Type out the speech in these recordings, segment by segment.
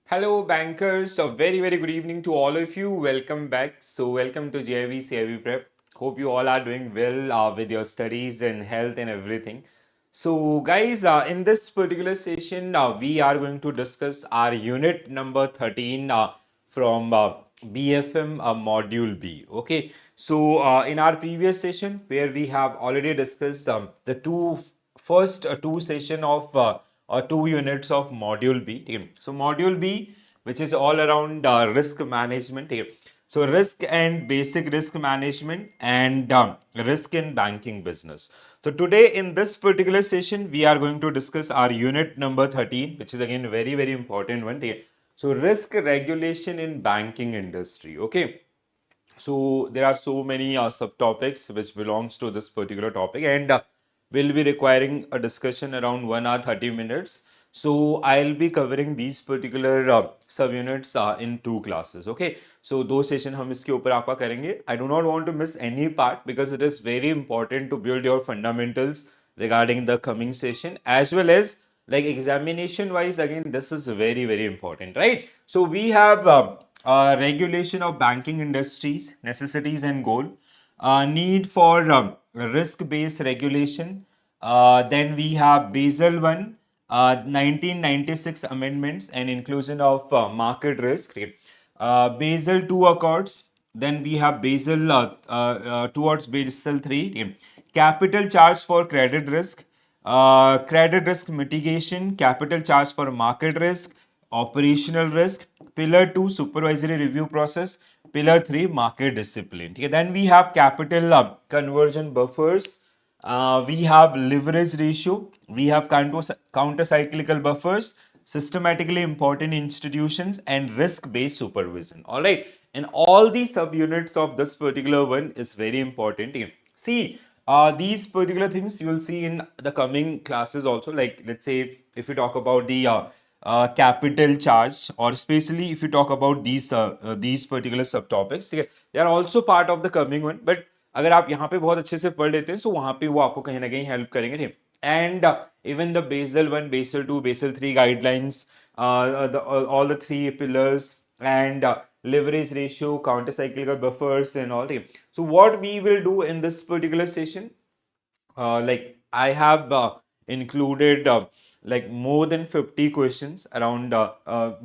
Hello, bankers. A very good evening to all of you. Welcome back. So, welcome to JIV CIV Prep. Hope you all are doing well with your studies and health and everything. So, guys, in this particular session, we are going to discuss our unit number 13 from BFM Module B. Okay. So, in our previous session, where we have already discussed the first two session of or 2 units of module B. Okay. So module B, which is all around risk management. Okay. So risk and basic risk management and risk in banking business. So today in this particular session, we are going to discuss our unit number 13, which is again very important one. Okay. So risk regulation in banking industry. Okay. So there are so many subtopics which belongs to this particular topic, and we'll be requiring a discussion around 1 hour 30 minutes. So I'll be covering these particular subunits in 2 classes. Okay, so दो session हम इसके ऊपर आपका करेंगे. I do not want to miss any part because it is very important to build your fundamentals regarding the coming session, as well as like examination wise. Again, this is very important, right? So we have regulation of banking industries, necessities and goal, need for risk-based regulation. Then we have Basel 1, 1996 amendments and inclusion of market risk. Basel 2 Accords. Then we have Basel towards Basel 3. Capital charge for credit risk, credit risk mitigation, capital charge for market risk, operational risk, pillar 2 supervisory review process, pillar 3 market discipline. Okay, then we have capital conversion buffers, we have leverage ratio, we have counter cyclical buffers, systematically important institutions, and risk based supervision. All right, and all these subunits of this particular one is very important. See, these particular things you will see in the coming classes also. Like, let's say if you talk about the capital charge, or especially if you talk about these particular subtopics, ठीक है, they are also part of the coming one. But अगर आप यहाँ पे बहुत अच्छे से पढ़ लेते हैं, so वहाँ पे वो आपको कहीं ना कहीं हेल्प करेंगे, ठीक है. And even the Basel 1, Basel 2, Basel 3 guidelines, all the three pillars, and leverage ratio, counter cyclical buffers, and all. Okay. So what we will do in this particular session, like I have included like more than 50 questions around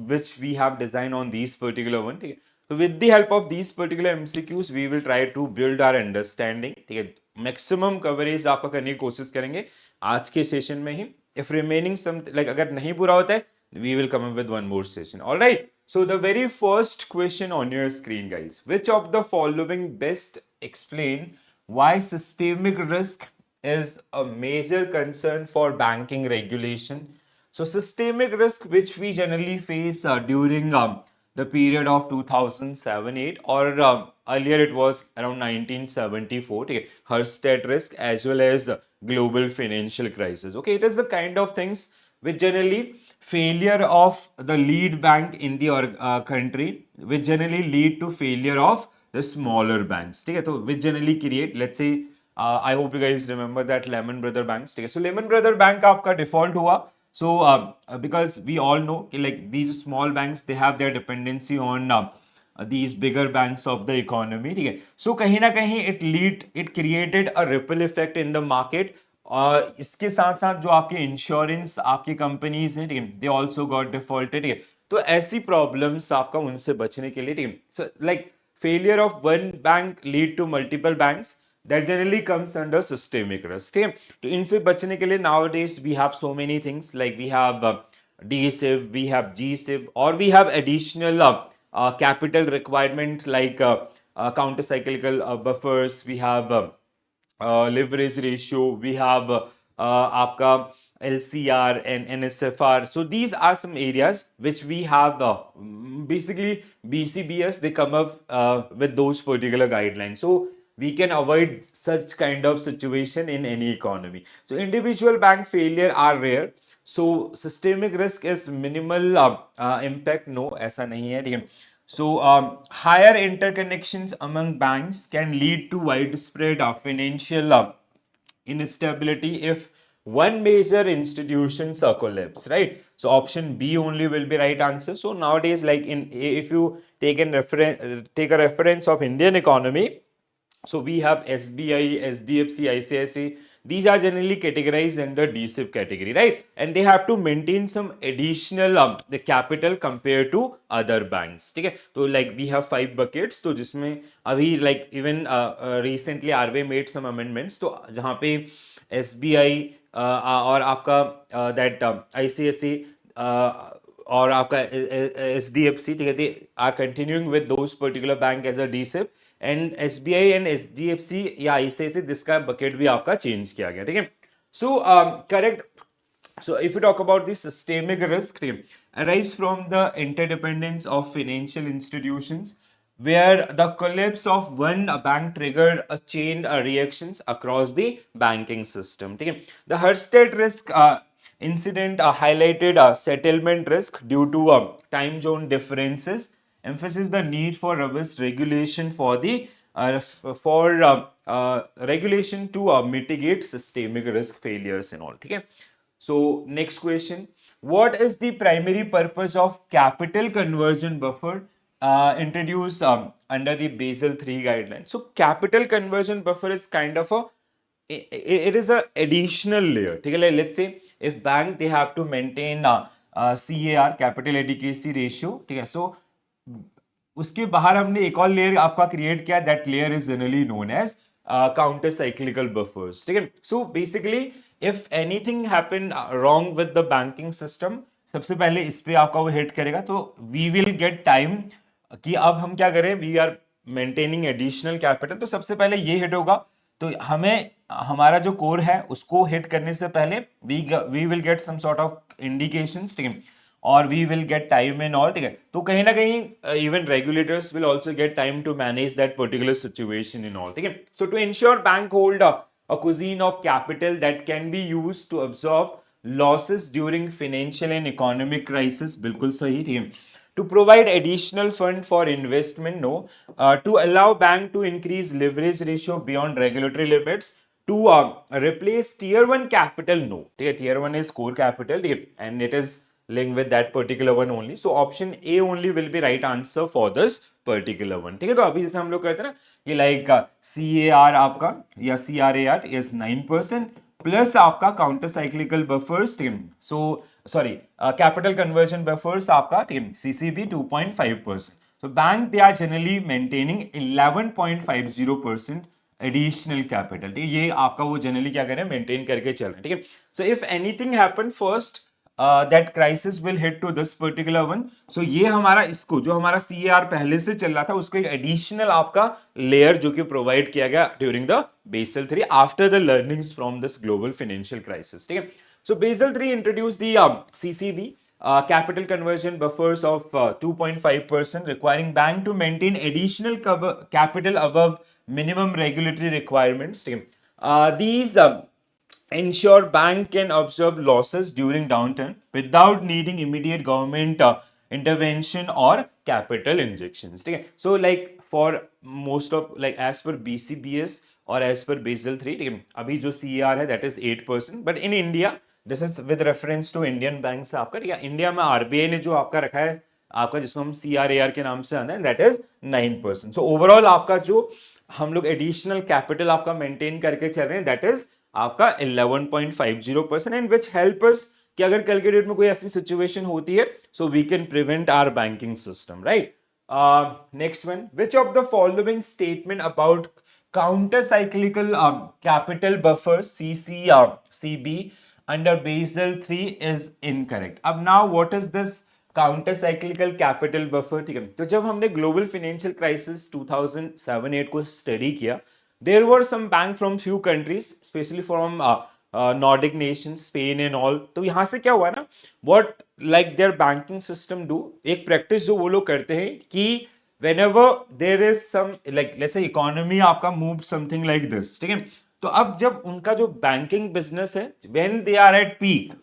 which we have designed on these particular one. ठीक है. So with the help of these particular MCQs, we will try to build our understanding. ठीक है. Maximum coverage आपका करने की कोशिश करेंगे आज के सेशन में ही. If remaining some like अगर नहीं पूरा होता है, we will come up with one more session. All right. So the very first question on your screen, guys, which of the following best explain why systemic risk is a major concern for banking regulation? So, systemic risk, which we generally face during the period of 2007-8, or earlier it was around 1974, okay, Hersted risk, as well as global financial crisis. Okay, it is the kind of things which generally failure of the lead bank in the country, which generally lead to failure of the smaller banks. Okay, so which generally create, let's say, I hope you guys remember that Lehman Brother banks. ठीक है, so Lehman Brother bank आपका default हुआ. So because we all know कि like these small banks, they have their dependency on these bigger banks of the economy. ठीक है, so कहीं ना कहीं it created a ripple effect in the market. और इसके साथ साथ जो आपके इंश्योरेंस आपकी कंपनीज हैं, ठीक है, दे ऑल्सो गॉट डिफॉल्टेड. ठीक है, तो ऐसी प्रॉब्लम्स आपका उनसे बचने के लिए, ठीक है, so like failure of one bank lead to multiple banks, that generally comes under systemic risk. ठीक है, तो इनसे बचने के लिए nowadays we have so many things, like we have DSIV, we have GSIV, or we have additional capital requirements like counter cyclical buffers, we have leverage ratio, we have आपका LCR and NSFR. So these are some areas which we have basically BCBS, they come up with those particular guidelines. So we can avoid such kind of situation in any economy. So individual bank failure are rare. So systemic risk is minimal impact. No, ऐसा नहीं है, ठीक है. So, higher interconnections among banks can lead to widespread financial instability if one major institutions collapse, right? So option B only will be right answer. So nowadays, like in if you take a reference of Indian economy, so we have SBI, SDFC, ICICI. These are generally categorized under DSIP category, right? And they have to maintain some additional the capital compared to other banks. ठीक है? तो like we have 5 buckets. तो जिसमें अभी like even recently RBI made some amendments. तो जहाँ पे SBI और आपका that ICICI और आपका SDFC, ठीक है, they are continuing with those particular bank as a DSIP, and SBI and SDFC या ICICI जिसका बकेट भी आपका चेंज किया गया, ठीक है. So correct. So if you talk about the systemic risk, arise from the interdependence of financial institutions, where the collapse of one bank triggered a chain reactions across the banking system. ठीक है. The Hersted risk incident highlighted settlement risk due to time zone differences, emphasizes the need for robust regulation for the regulation to mitigate systemic risk failures and all. ठीक है. So next question, what is the primary purpose of capital conversion buffer introduced under the Basel III guidelines? So capital conversion buffer is kind of a it is a additional layer. ठीक है. Let's say if bank they have to maintain CAR, capital adequacy ratio, ठीक है. So उसके बाहर हमने एक और layer आपका क्रिएट किया, that layer is generally known as counter cyclical buffers. ठीक है. So basically if anything happen wrong with the banking system, सबसे पहले इस पे आपका वो हिट करेगा. तो वी विल गेट टाइम कि अब हम क्या करें, we are maintaining additional capital, तो सबसे पहले ये हिट होगा. तो हमें हमारा जो कोर है उसको हिट करने से पहले we will get some sort of indications, ठीक है, और we will get time in all. ठीक है. तो कहीं ना कहीं even regulators will also get time to manage that particular situation in all. ठीक है. So to ensure bank hold a cuisine of capital that can be used to absorb losses during financial and economic crisis. बिल्कुल सही. ठीक है. To provide additional fund for investment, no. To allow bank to increase leverage ratio beyond regulatory limits, to replace tier 1 capital, no. ठीक है. Tier 1 is core capital, ठीक है, and it is linked with that particular one only. So option A only will be right answer for this particular one. ठीक है. तो अभी जैसे हम लोग कहते हैं ना कि लाइक CAR आपका या CRAR is 9% प्लस आपका counter cyclical buffers, so sorry capital conversion buffers आपका CCB 2.5%. So bank they are generally maintaining 11.50% additional capital. ठीक है. ये आपका वो जनरली क्या करें, मेंटेन करके चल रहे हैं. ठीक है. So if anything happen first that crisis will hit to this particular one. So ये हमारा इसको जो हमारा CAR पहले से चल रहा था उसको एक एडिशनल आपका लेयर जो कि प्रोवाइड किया गया during the Basel 3 after the learnings from this global financial crisis. ठीक है. So Basel 3 introduce the CCB, capital conversion buffers of 2.5%, requiring bank to maintain additional capital above minimum regulatory requirements. These ensure bank can absorb losses during downturn without needing immediate government intervention or capital injections. ठीक है. So like for most of like as per BCBS और as per Basel 3, ठीक है, अभी जो CAR है that is 8%, but in India this is with reference to Indian bank से आपका. ठीक है. इंडिया में RBI ने जो आपका रखा है आपका जिसको हम CRAR के नाम से आना है दैट इज 9%. सो ओवरऑल आपका जो हम लोग एडिशनल कैपिटल आपका मेंटेन करके चल रहे हैं दैट इज आपका 11.50%, एंड विच हेल्प अस कि अगर कल के डेट में कोई ऐसी सिचुएशन होती है so we can prevent our banking system, right. Next one, which of the following statement about counter cyclical capital buffer CB under Basel 3 is incorrect. अब now what is this counter cyclical capital buffer? ठीक है. तो जब हमने global financial crisis 2007-8 को study किया, there were some bank from few countries, especially from Nordic nations, Spain and all. तो यहाँ से क्या हुआ ना, what like their banking system do, एक प्रैक्टिस जो वो लोग करते हैं कि whenever there is some like let's say economy आपका move something like this. ठीक है. तो अब जब उनका जो बैंकिंग बिजनेस है when they are at peak,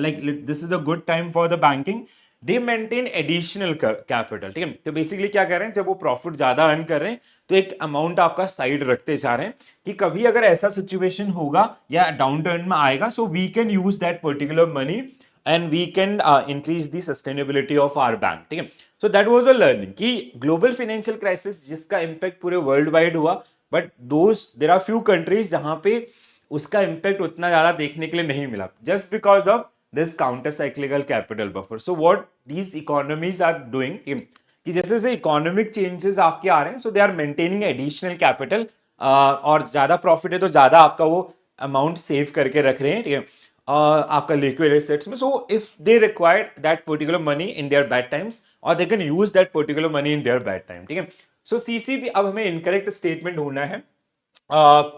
like this is a good time for the banking, they maintain additional capital, ठीक है। तो बेसिकली क्या कर रहे हैं, जब वो प्रॉफिट ज्यादा अर्न कर रहे हैं तो एक अमाउंट आपका साइड रखते जा रहे हैं कि कभी अगर ऐसा सिचुएशन होगा या डाउन टर्न में आएगा, so we can use that particular money and we can increase the sustainability of our bank, ठीक है। So that was a learning कि ग्लोबल फाइनेंशियल क्राइसिस जिसका इंपैक्ट पूरे वर्ल्ड वाइड हुआ, but those there are few countries जहां पे उसका impact उतना ज्यादा देखने के लिए नहीं मिला, just because of this counter cyclical capital buffer. So what these economies are doing कि जैसे जैसे इकोनॉमिक चेंजेस आपके आ रहे हैं, so they are maintaining additional capital, और ज्यादा प्रॉफिट है तो ज्यादा आपका वो अमाउंट सेव करके रख रहे हैं, ठीक है, आपका लिक्विड एसेट्स में। So if they required that particular money in their bad times, और they can use that particular money in their bad time, ठीक है। सो सीसीबी, अब हमें इनकरेक्ट स्टेटमेंट ढूंढना है।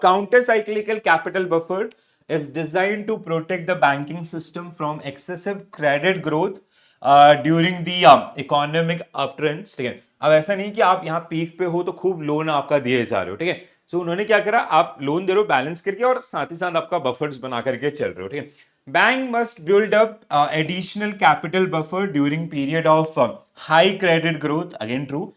Counter-cyclical capital buffer is designed to protect the banking system from excessive credit growth during the economic uptrends, ठीक है। अब ऐसा नहीं कि आप यहाँ पीक पे हो तो खूब लोन आपका दिए जा रहे हो, ठीक है। सो उन्होंने क्या करा, आप लोन दे रहे हो बैलेंस करके और साथ ही साथ आपका बफर्स बना करके चल रहे हो, ठीक है। Bank must build up additional capital buffer during period of high credit growth, again true.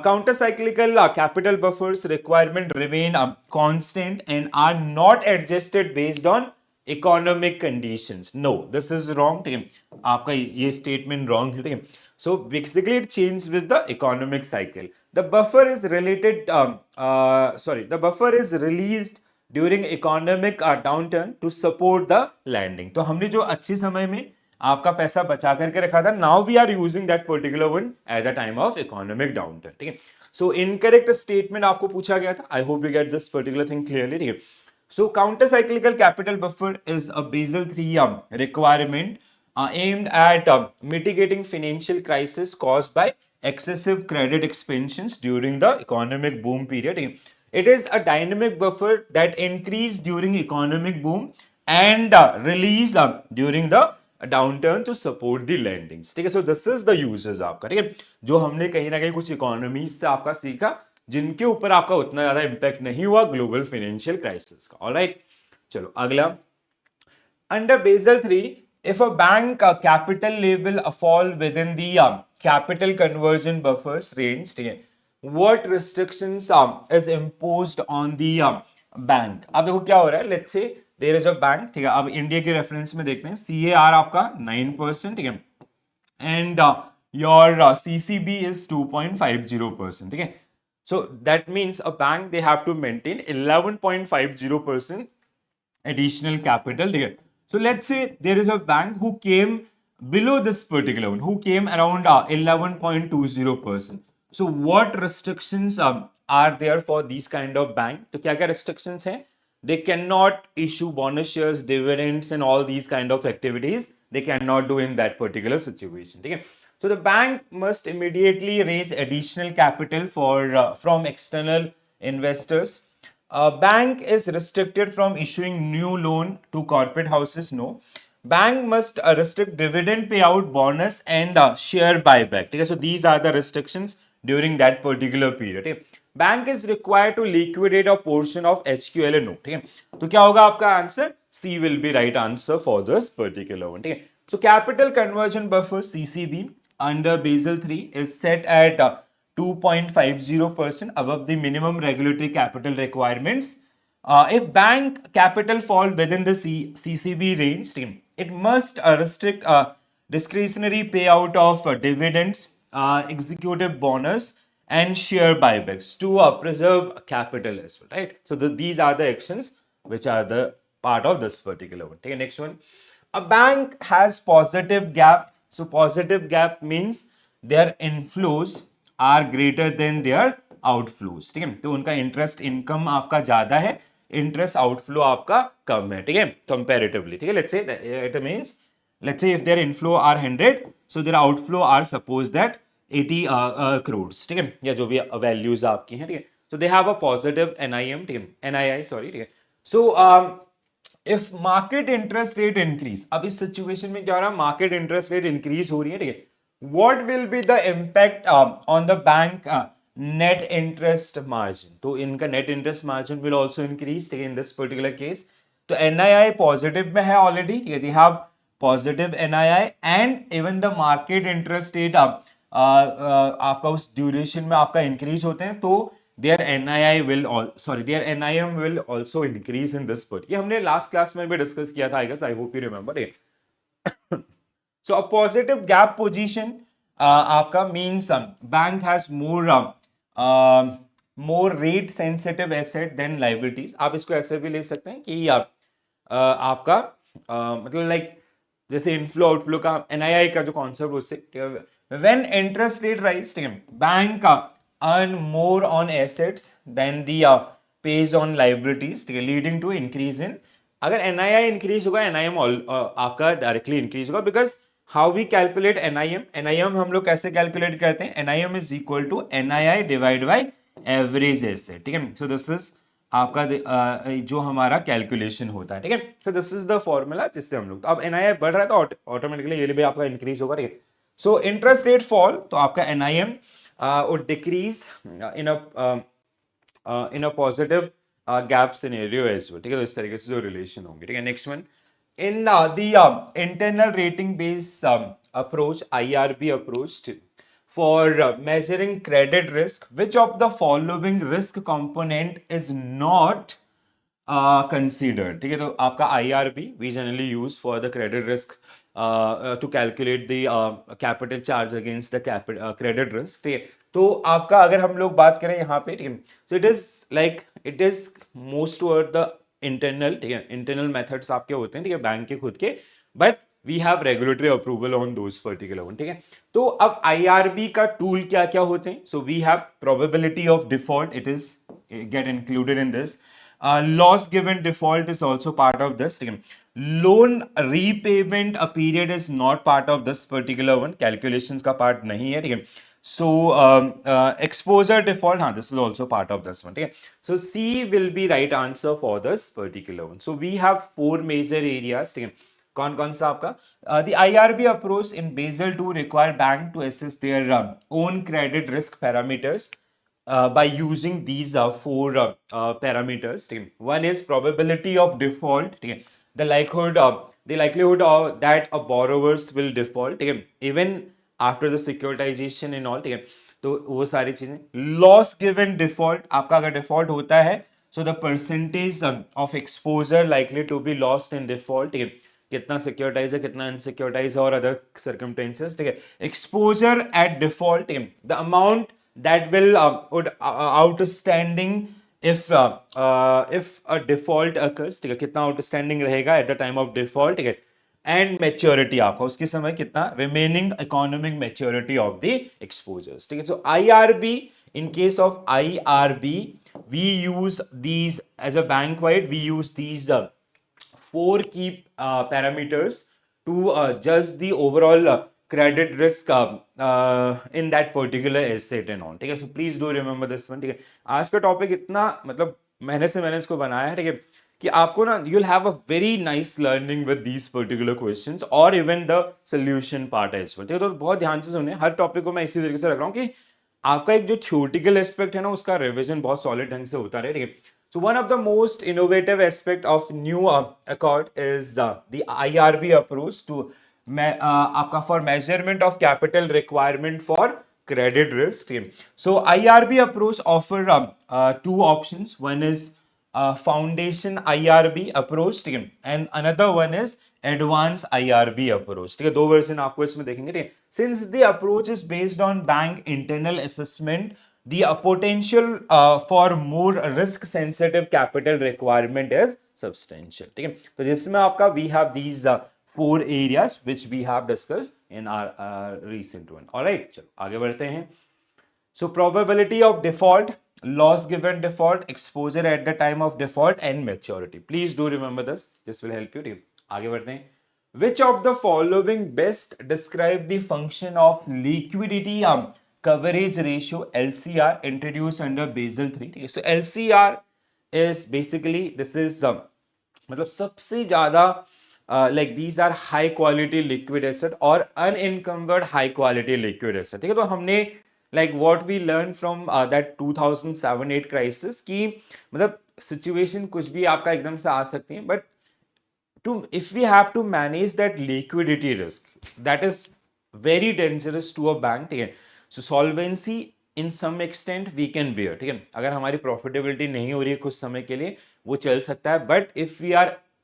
Counter-cyclical capital buffers requirement remain constant and are not adjusted based on economic conditions. No, this is wrong, ठीक है। आपका ये statement wrong है, ठीक है। So basically it changes with the economic cycle. The buffer is the buffer is released during economic downturn to support the lending. तो हमने जो अच्छे समय में आपका पैसा बचा करके रखा था, now we are using that particular one at the time of economic downturn, ठीक है। सो इनकरेक्ट स्टेटमेंट आपको पूछा गया था, I hope you get this particular thing clearly, ठीक है। So counter cyclical capital buffer is a Basel 3 requirement aimed at mitigating financial crisis caused by excessive credit expansions during the economic boom period. It is a dynamic buffer that increase during economic boom and release during the downturn to support the lendings, ठीक है। So this is the uses आपका, ठीक है, जो हमने कहीं ना कहीं कुछ इकोनॉमीज से आपका सीखा जिनके ऊपर आपका उतना ज्यादा इंपैक्ट नहीं हुआ ग्लोबल फाइनेंशियल क्राइसिस का। ऑलराइट, चलो अगला। Under Basel III, if a bank capital level fall within the capital conversion buffers range, what restrictions is imposed on the bank? अब देखो क्या हो रहा है, let's say there is a bank, ठीक है। अब इंडिया के रेफरेंस में देखते हैं, CAR आपका 9%, ठीक है, and your CCB is 2.50%, ठीक है। So that means a bank they have to maintain 11.50% additional capital, ठीक है। So let's say there is a bank who came below this particular one, who came around 11.20%. So what restrictions are there for these kind of bank? तो क्या क्या restrictions हैं? They cannot issue bonus shares, dividends and all these kind of activities. They cannot do in that particular situation, ठीक है। So the bank must immediately raise additional capital for from external investors. Bank is restricted from issuing new loan to corporate houses. No. Bank must restrict dividend payout, bonus and share buyback, ठीक है। So these are the restrictions during that particular period, ठीक है। Bank is required to liquidate a portion of HQLA note, ठीक है। तो क्या होगा आपका answer, C will be right answer for this particular one, ठीक है। So capital conversion buffer CCB under Basel III is set at 2.50% above the minimum regulatory capital requirements. If bank capital fall within the CCB range, it must restrict discretionary payout of dividends, executive bonus, and share buybacks to preserve capital as well, right? So these are the actions which are the part of this particular one. Okay, next one. A bank has positive gap. So positive gap means their inflows are greater than their outflows, ठीक है। तो उनका interest income आपका ज्यादा है, interest outflow आपका कम है, ठीक है, कंपैरेटिवली, ठीक है। Let's say it means, let's say if their inflow are 100, so their outflow are suppose that 80 crores, ठीक है, या जो भी वैल्यूज आपकी हैं, ठीक है। So they have a positive NIM, ठीक है, NII सॉरी, ठीक है। So if market interest rate increase, अब इस सिचुएशन में क्या हो रहा है, मार्केट इंटरेस्ट रेट इंक्रीज हो रही है, ठीक है। what will be the impact on the bank net interest margin? तो इनका net interest margin will also increase, ठीक है, in this particular case। तो NII पॉजिटिव में है ऑलरेडी, ठीक है, they have positive NII and even the market interest rate आपका उस ड्यूरेशन में आपका इंक्रीज होते हैं, तो their NII will sorry their NIM will also increase in this point. ये हमने लास्ट क्लास में भी डिस्कस किया था, I guess, I hope you remember it. So a positive gap position आपका means bank has more rate sensitive asset than liabilities. आप इसको ऐसे भी ले सकते हैं कि आप आपका मतलब लाइक जैसे इनफ्लो आउटफ्लो का एनआईआई का जो कॉन्सेप्ट उससे व्हेन इंटरेस्ट रेट राइज, ठीक है, बैंक का earn more on assets than the pays on liabilities, ठीक है, लीडिंग टू इंक्रीज इन. अगर एनआईआई इंक्रीज होगा, एनआईएम आपका डायरेक्टली इंक्रीज होगा. Because how we calculate NIM, NIM हम लोग कैसे कैलकुलेट करते हैं, NIM is equal to NII divide by average asset, ठीक है. सो दिस इज आपका जो हमारा कैलकुलेशन होता है, ठीक है. So this is the formula जिससे हम लोग, तो अब एनआईआई बढ़ रहा है तो ऑटोमेटिकली ये भी आपका इंक्रीज होगा, ठीक है. सो इंटरेस्ट रेट फॉल तो आपका NIM would decrease in a positive gap scenario as well, ठीक है. तो इस तरीके से जो रिलेशन होंगे, ठीक है. Next one, in the internal rating based approach, IRB approach for measuring credit risk, which of the following risk component is not considered, ठीक है. तो आपका IRB we generally use for the credit risk to calculate the capital charge against the credit risk, ठीक है. तो आपका अगर हम लोग बात करें यहाँ पे, ठीक है, so it is most toward the internal, ठीक है, इंटरनल मेथड्स आपके होते हैं, ठीक है, बैंक के खुद के, but we have regulatory approval on those particular one, ठीक है. तो अब आईआरबी का टूल क्या क्या होते हैं, so we have probability of default, it is get included in this. Loss given default is also part of this, ठीक है. Loan repayment a period is not part of this particular one, calculations का part नहीं है, ठीक है. So exposure default, this is also part of this one, ठीक है. So C will be right answer for this particular one. So we have four major areas, ठीक है. कौन कौन सा आपका the IRB approach in Basel II require bank to assess their own credit risk parameters by using these four parameters, ठीक है. One is probability of default, ठीक है, the likelihood that a borrowers will default, ठीक है, even after the securitization in all, ठीक है. तो वो सारी चीजें. लॉस गिवन डिफॉल्ट, आपका अगर डिफॉल्ट होता है, so the percentage of exposure likely to be lost in default, ठीक है, कितना सिक्योरिटाइज है, कितना अनसिक्योरिटाइज है, और अदर सर्कमस्टेंसेस, ठीक है. एक्सपोजर एट डिफॉल्ट, ठीक है, the amount that will outstanding if a default occurs, ठीक है, कितना आउटस्टैंडिंग रहेगा at the time of default, ठीक है. एंड मेच्योरिटी आपका उसके समय कितना remaining economic maturity of the exposures, ठीक है. So IRB, in case of IRB we use these as a bank wide, we use these four key parameters to judge the overall credit risk in that particular asset and all, ठीक है. So please do remember this one, ठीक है. आज का topic इतना मतलब मैंने इसको बनाया है, ठीक है, कि आपको ना you'll have a very nice learning with these particular questions or even the solution part as well, ठीक है. तो बहुत ध्यान से सुनिए, हर टॉपिक को मैं इसी तरीके से रख रहा हूँ कि आपका एक जो थ्योरेटिकल एस्पेक्ट है ना, उसका रिवीजन बहुत सॉलिड ढंग से होता रहे, ठीक है. So one of the most innovative aspect of new Accord is the IRB approach to आपका for measurement of capital requirement for credit risk. So IRB approach offer two options. One is foundation IRB approach, ठीक है, and another one is advanced IRB approach, ठीक है. दो version आपको इसमें देखेंगे, ठीक है. Since the approach is based on bank internal assessment, the potential for more risk sensitive capital requirement is substantial, ठीक है. तो जिसमें आपका we have these four areas which we have discussed in our recent one. All right, चलो आगे बढ़ते हैं. So probability of default, loss given default, exposure at the time of default and maturity. Please do remember this. This will help you. आगे बढ़ते हैं. Which of the following best describe the function of liquidity coverage ratio LCR introduced under Basel III? So LCR is basically this is मतलब सबसे ज्यादा like these are high quality liquid asset और unencumbered high quality liquid asset, ठीक है. तो हमने like what we learned from that 2007-8 crisis कि मतलब सिचुएशन कुछ भी आपका एकदम से आ सकती है, but if we have to manage that liquidity risk, that is very dangerous to a bank, ठीक है. So solvency in some extent we can bear, ठीक है. अगर हमारी profitability नहीं हो रही है कुछ समय के लिए वो चल सकता है, but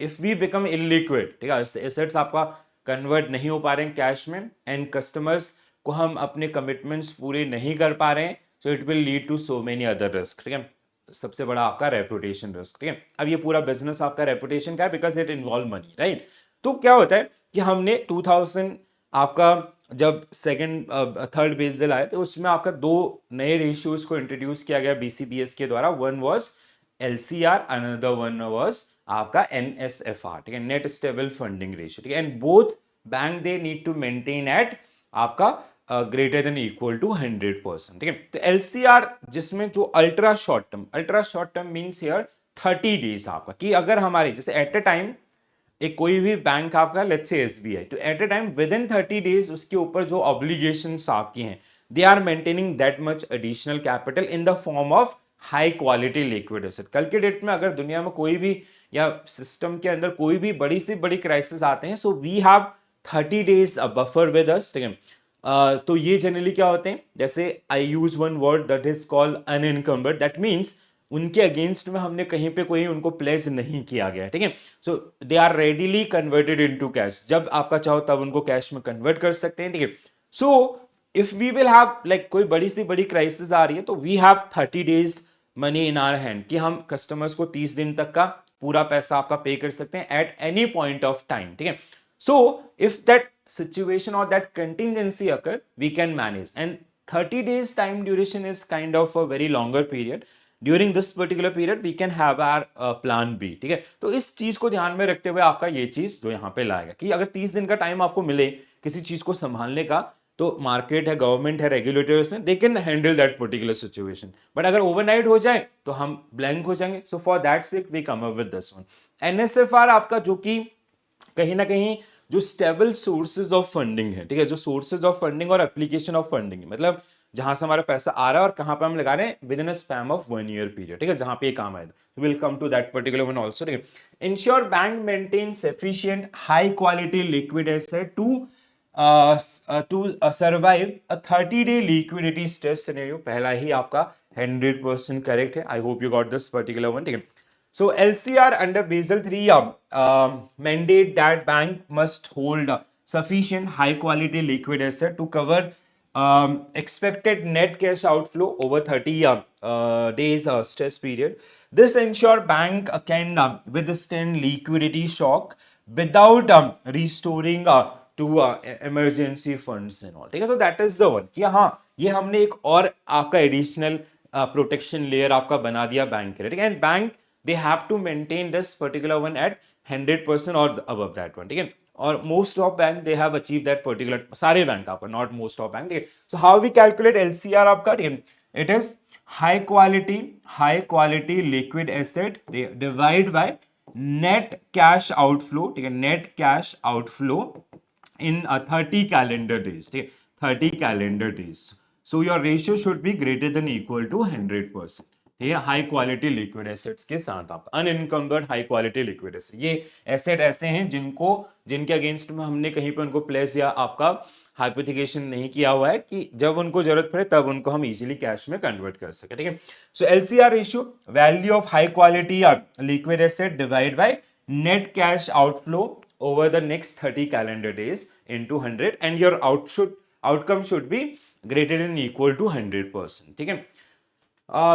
if we become illiquid, ठीक है, assets आपका convert नहीं हो पा रहे हैं कैश में and customers को हम अपने कमिटमेंट्स पूरे नहीं कर पा रहे हैं, so it will lead to so many other risks, ठीक है. सबसे बड़ा आपका रेपुटेशन रिस्क, ठीक है. अब ये पूरा बिजनेस आपका रेपुटेशन का है because it involve money, right. तो क्या होता है कि हमने 2000 आपका जब सेकंड थर्ड बेसल आए तो उसमें आपका दो नए रेशियोज को इंट्रोड्यूस किया गया बीसीबीएस के द्वारा. One was LCR, another one was आपका एनएसएफआर, ठीक है, नेट स्टेबल फंडिंग रेशियो, ठीक है. And both bank they need to maintain at आपका ग्रेटर देन इक्वल टू 100%, ठीक है. तो एलसीआर जिसमें जो ultra short term means here 30 days आपका, कि अगर हमारे जैसे एट अ टाइम एक कोई भी बैंक आपका लेट्स से एसबीआई, तो at a time within 30 days उसके ऊपर जो ऑब्लिगेशंस आपकी हैं they are maintaining that much additional capital in the form of high quality liquid asset. कल के डेट में अगर दुनिया में कोई भी या सिस्टम के अंदर कोई भी बड़ी से बड़ी क्राइसिस आते हैं, so we have 30 days buffer with us, ठीक है. तो ये जनरली क्या होते हैं, जैसे I use one word that is called unencumbered, that means उनके अगेंस्ट में हमने कहीं पे कोई उनको प्लेस नहीं किया गया, ठीक है. So they are readily converted into cash, जब आपका चाहो तब उनको कैश में कन्वर्ट कर सकते हैं, ठीक है. So if we will have like कोई बड़ी सी बड़ी क्राइसिस आ रही है तो we have 30 days money in our hand, कि हम कस्टमर्स को 30 दिन तक का पूरा पैसा आपका पे कर सकते हैं at any point of time, ठीक है. So if that situation or that contingency occur, we can manage. And 30 days time duration is kind of a very longer period. During this particular period we can have our plan B, ठीक है. तो इस चीज को ध्यान में रखते हुए आपका ये चीज जो यहाँ पे लाएगा कि अगर 30 दिन का टाइम आपको मिले किसी चीज को संभालने का, तो मार्केट है, गवर्नमेंट है, रेगुलेटर्स हैं, they can handle that particular situation. But अगर ओवरनाइट हो जाए तो हम ब्लैंक हो जाएंगे. So for that sake we come up with this one. NSFR आपका जो कि कहीं ना कहीं जो स्टेबल सोर्सेज ऑफ फंडिंग है, ठीक है, जो सोर्सेज ऑफ फंडिंग और एप्लीकेशन ऑफ फंडिंग है, मतलब जहां से हमारा पैसा आ रहा है और कहां पे हम लगा रहे हैं within a span of 1 year period, ठीक है, जहां पे ये काम आएगा. Will come to that particular one also, ठीक है. Ensure bank maintains efficient high quality liquid asset to survive a 30-day liquidity stress scenario. पहला ही आपका 100% करेक्ट है. I hope you got this particular one, ठीक है. So LCR under Basel III mandate that bank must hold sufficient high quality liquid asset to cover expected net cash outflow over 30 days stress period. This ensure bank can withstand liquidity shock without restoring to emergency funds and all, ठीक है. तो that is the one कि हाँ ये हमने एक और आपका एडिशनल प्रोटेक्शन लेयर आपका बना दिया बैंक के लिए, ठीक है. And bank they have to maintain this particular one at 100% or above that one, ठीक है. और most of bank they have achieved that particular, सारे बैंक आपका, not most of bank, ठीक है. So how we calculate LCR आपका, ठीक है, it is high quality liquid asset divide by net cash outflow, ठीक है, net cash outflow in 30 calendar days, ठीक है, 30 calendar days. So your ratio should be greater than equal to 100%. ये high quality liquid assets के साथ आप unencumbered high quality liquid asset, ये asset ऐसे हैं जिनके अगेंस्ट में हमने कहीं पे उनको प्लेस या आपका हाइपोथिकेशन नहीं किया हुआ है कि जब उनको जरूरत पड़े तब उनको हम इजीली कैश में कन्वर्ट कर सके, ठीक है. So LCR ratio value of high quality liquid asset divide by net cash outflow over the next 30 calendar days into 100 and your outcome should be greater than equal to 100%, ठीक है.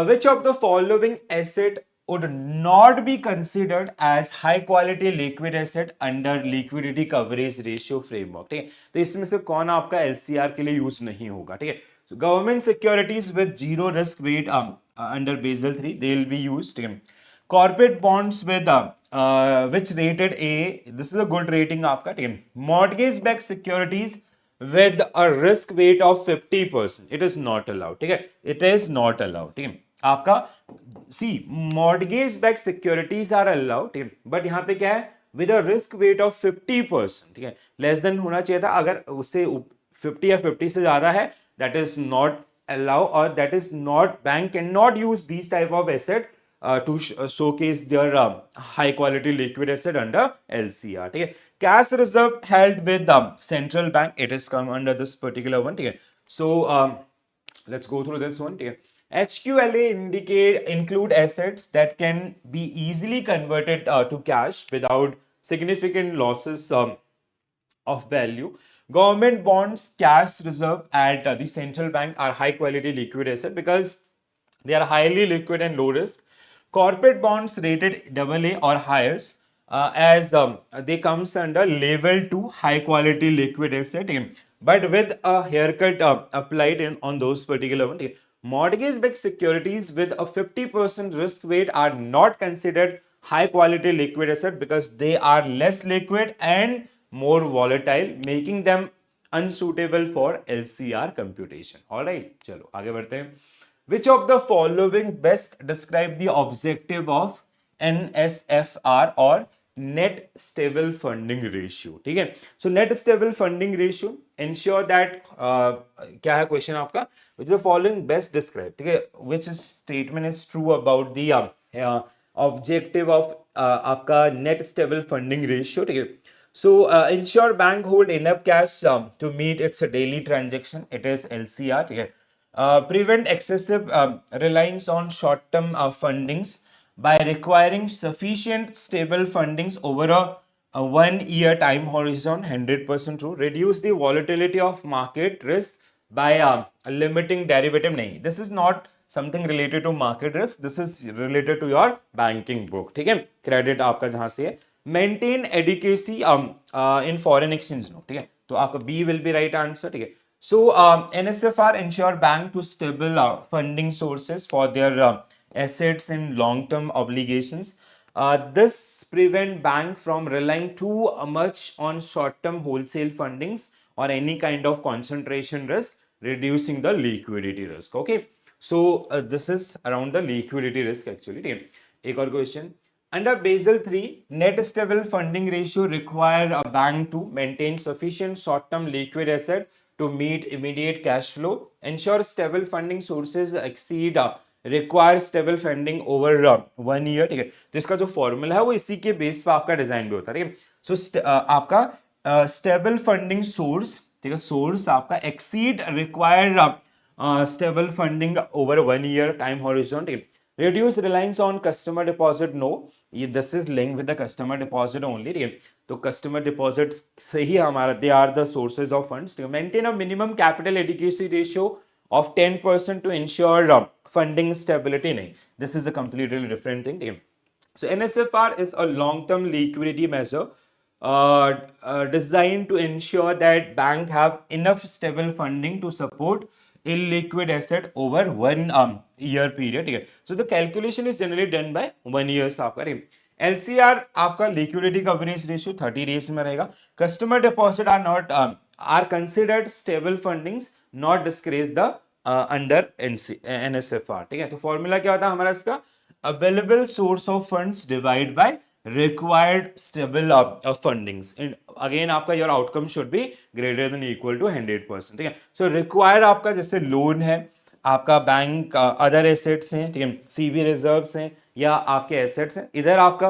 Which of the following asset would not be considered as high quality liquid asset under liquidity coverage ratio framework, ठीक है. तो इसमें से कौन आपका LCR के लिए यूज नहीं होगा, ठीक है. So government securities with zero risk weight under Basel III they will be used, ठीक है. Corporate bonds with which rated A, this is a good rating आपका, ठीक है. Mortgage backed securities with a risk weight of 50% it is not allowed, ठीक है, it is not allowed, ठीक है. आपका C mortgage back securities are allowed, ठीक है, बट यहाँ पे क्या है with a risk weight of 50%, ठीक है, लेस देन होना चाहिए था. अगर उससे 50 या 50 से ज्यादा है दैट इज नॉट अलाउ और that is not, bank can not use this type of asset to showcase their high quality liquid asset under LCR. ठीक है, cash reserve held with central bank, it is come under this particular one. ठीक है, so let's go through this one. ठीक है, HQLA include assets that can be easily converted to cash without significant losses of value. Government bonds, cash reserve at the central bank are high quality liquid asset because they are highly liquid and low risk. Corporate bonds rated AA or higher as they comes under level 2 high quality liquid asset, but with a haircut applied on those particular one. Mortgage backed securities with a 50% risk weight are not considered high quality liquid asset because they are less liquid and more volatile, making them unsuitable for LCR computation. All right, चलो आगे बढ़ते हैं. Which of the following best describe the objective of NSFR or net stable funding ratio? ठीक है, so net stable funding ratio ensure that क्या है question आपका, which the following best describe, ठीक है, which statement is true about the objective of आपका net stable funding ratio. ठीक है, so ensure bank hold enough cash to meet its daily transaction, it is LCR. ठीक है, prevent excessive reliance on short-term fundings by requiring sufficient stable fundings over a 1 year time horizon, 100% true. Reduce the volatility of market risk by limiting derivative. नहीं, this is not something related to market risk, this is related to your banking book. ठीक है, credit आपका जहां से है. Maintain adequacy in foreign exchange note. ठीक है, तो आपका B will be right answer. ठीक है, so NSFR ensure bank to stable funding sources for their assets and long-term obligations. This prevent bank from relying too much on short-term wholesale fundings or any kind of concentration risk, reducing the liquidity risk. Okay, so this is around the liquidity risk actually. ठीक है, एक और question. Under Basel III, net stable funding ratio require a bank to maintain sufficient short-term liquid asset to meet immediate cash flow, ensure stable funding sources exceed require stable funding over 1 year. ठीक है, तो इसका जो formula है वो इसी के base पे आपका डिजाइन भी होता है. ठीक है, सो आपका स्टेबल फंडिंग सोर्स, ठीक है, सोर्स आपका exceed required stable funding over 1 year time horizon. ठीक है, reduce reliance on customer deposit. No, this is linked with the customer deposit only. ठीक है, तो customer deposits से ही हमारा they are the sources of funds. ठीक है, maintain a minimum capital adequacy ratio of 10% to ensure funding stability. नहीं, this is a completely different thing. ठीक है, so NSFR is a long-term liquidity measure designed to ensure that bank have enough stable funding to support illiquid asset over 1 year period. ठीक है, so the calculation is generally done by 1 year आपका. LCR आपका liquidity coverage ratio 30 days में रहेगा. Customer deposit are not are considered stable fundings, not disgrace the under NSFR. ठीक है, तो formula क्या होता है हमारा इसका, available source of funds divide by required stable fundings. And again आपका your outcome should be greater than equal to 100%. ठीक है, so required आपका जैसे लोन है, आपका बैंक अदर एसेट्स हैं, ठीक है, सीवी रिजर्व्स हैं या आपके एसेट्स हैं. इधर आपका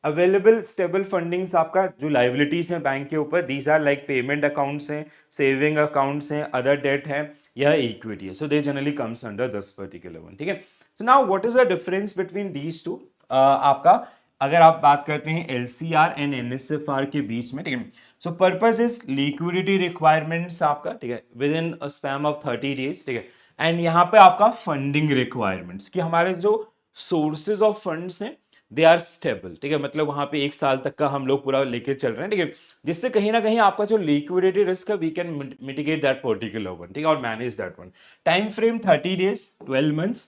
अवेलेबल स्टेबल फंडिंग्स आपका जो लाइबिलिटीज हैं बैंक के ऊपर, these are like payment accounts हैं, सेविंग अकाउंट्स हैं, अदर डेट है या इक्विटी है. So they generally comes under this particular one. ठीक है, so now what is the difference between these two. आपका अगर आप बात करते हैं LCR एंड NSFR के बीच में, ठीक है, सो पर्पस इज लिक्विडिटी रिक्वायरमेंट्स आपका, ठीक है, with in a span of 30 days. ठीक है, एंड यहाँ पे आपका फंडिंग रिक्वायरमेंट्स कि हमारे जो सोर्सेज ऑफ फंड्स हैं दे आर स्टेबल. ठीक है, मतलब वहां पे 1 साल तक का हम लोग पूरा लेके चल रहे हैं. ठीक है, जिससे कहीं ना कहीं आपका जो लिक्विडिटी रिस्क है we can mitigate that particular one. ठीक है, और manage that one. Time frame 30 days 12 months.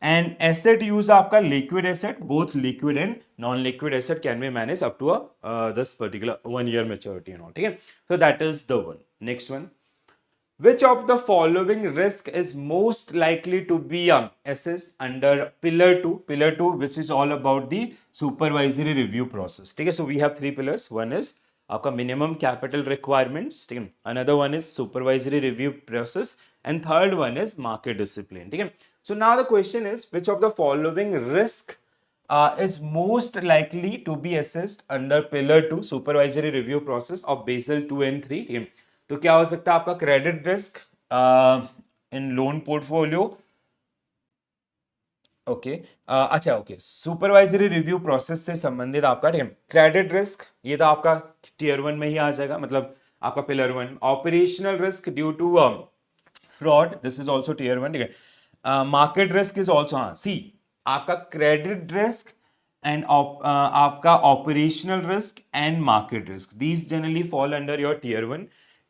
And asset use आपका liquid asset, both liquid and non liquid asset can be manage up to this particular 1 year maturity and all. ठीक है, so that is the one. Next one. Which of the following risk is most likely to be assessed under pillar 2? Pillar 2, which is all about the supervisory review process. ठीक है, so we have 3 pillars. One is आपका minimum capital requirements. ठीक है, another one is supervisory review process, and third one is market discipline. ठीक है, so now the question is which of the following risk is most likely to be assessed under pillar 2 supervisory review process of Basel 2 and 3. ठीक है, तो क्या हो सकता है आपका credit risk in loan portfolio, okay अच्छा ओके, सुपरवाइजरी रिव्यू प्रोसेस से संबंधित आपका, ठीक है, क्रेडिट रिस्क ये तो आपका टीयर 1 में ही आ जाएगा, मतलब आपका pillar 1। Operational risk due to fraud, this is also tier 1, ठीक है। मार्केट रिस्क इज ऑल्सो, हाँ सी, आपका क्रेडिट रिस्क एंड आपका operational risk and market risk, these generally fall under your tier 1।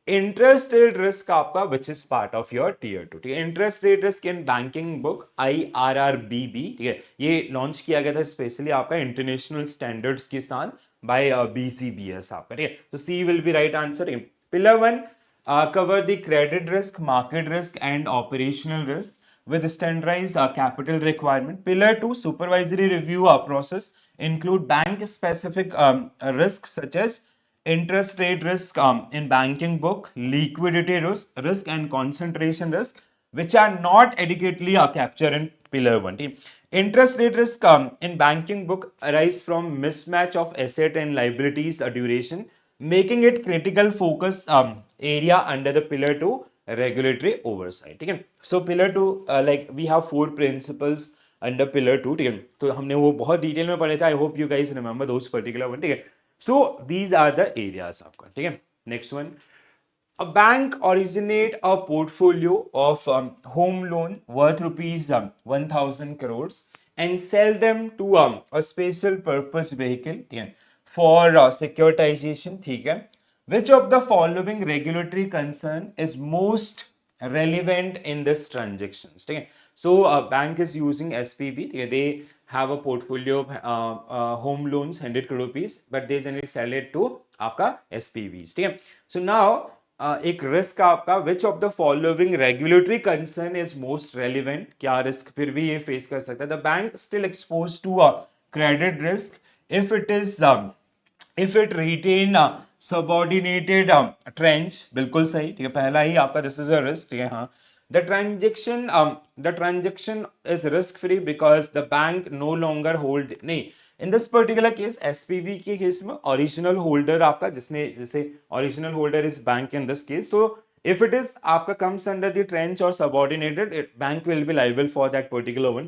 Interest rate risk आपका which is part of your tier 2, ठीक है। Interest rate risk in banking book IRRBB, ठीक है, ये launch किया गया था स्पेशली आपका इंटरनेशनल स्टैंडर्ड्स के साथ बाय BCBS आपका, ठीक है। तो C will be right answer. Pillar 1 cover the credit risk, market risk, and operational risk with standardized capital requirement. Pillar 2 supervisory review process include bank specific risks such as interest rate risk in banking book, liquidity risk and concentration risk, which are not adequately captured in pillar 1. Interest rate risk in banking book arise from mismatch of asset and liabilities duration, making it critical focus area under the pillar 2 regulatory oversight. ठीक है, so pillar 2 like we have 4 principles under pillar 2, ठीक है, तो हमने वो बहुत detail में पढ़े थे, I hope you guys remember those particular one, ठीक है। So these are the areas आपका, ठीक है। Next one, a bank originate a portfolio of home loan worth rupees 1000 crores and sell them to a special purpose vehicle, ठीक है, for securitization, ठीक है। Which of the following regulatory concern is most relevant in this transactions, ठीक है। So bank is using SPV, ठीक है, they have a portfolio of home loans 100 crore rupees, but they generally sell it to आपका SPVs, ठीक है। So now एक risk आपका, which of the following regulatory concern is most relevant, क्या risk फिर भी ये फेस कर सकता है। The bank still expose to a credit risk if it is if it retain subordinated tranche, बिल्कुल सही, ठीक है, पहला ही आपका दिस इज अ रिस्क, ठीक है, हाँ। The transaction is risk free because the bank no longer hold, नहीं, in this particular case SPV के केस में ओरिजिनल होल्डर आपका, जिसने जैसे original holder is bank in this case, तो इफ इट इज आपका कम्स अंडर द ट्रेंच और subordinated, bank will be liable for that particular one.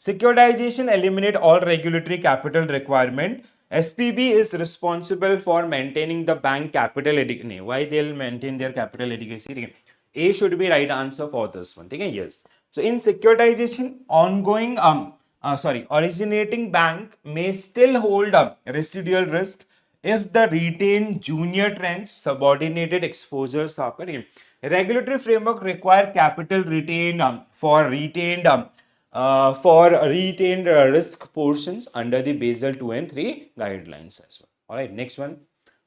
Securitization eliminate all regulatory capital requirement. SPB is responsible for maintaining the bank capital adequacy. Why they'll maintain their capital adequacy? A should be right answer for this one. Yes. So in securitization, ongoing originating bank may still hold up residual risk if the retained junior tranche subordinated exposures are regulatory framework require capital retained for retained risk portions under the Basel 2 and 3 guidelines as well. All right, next one.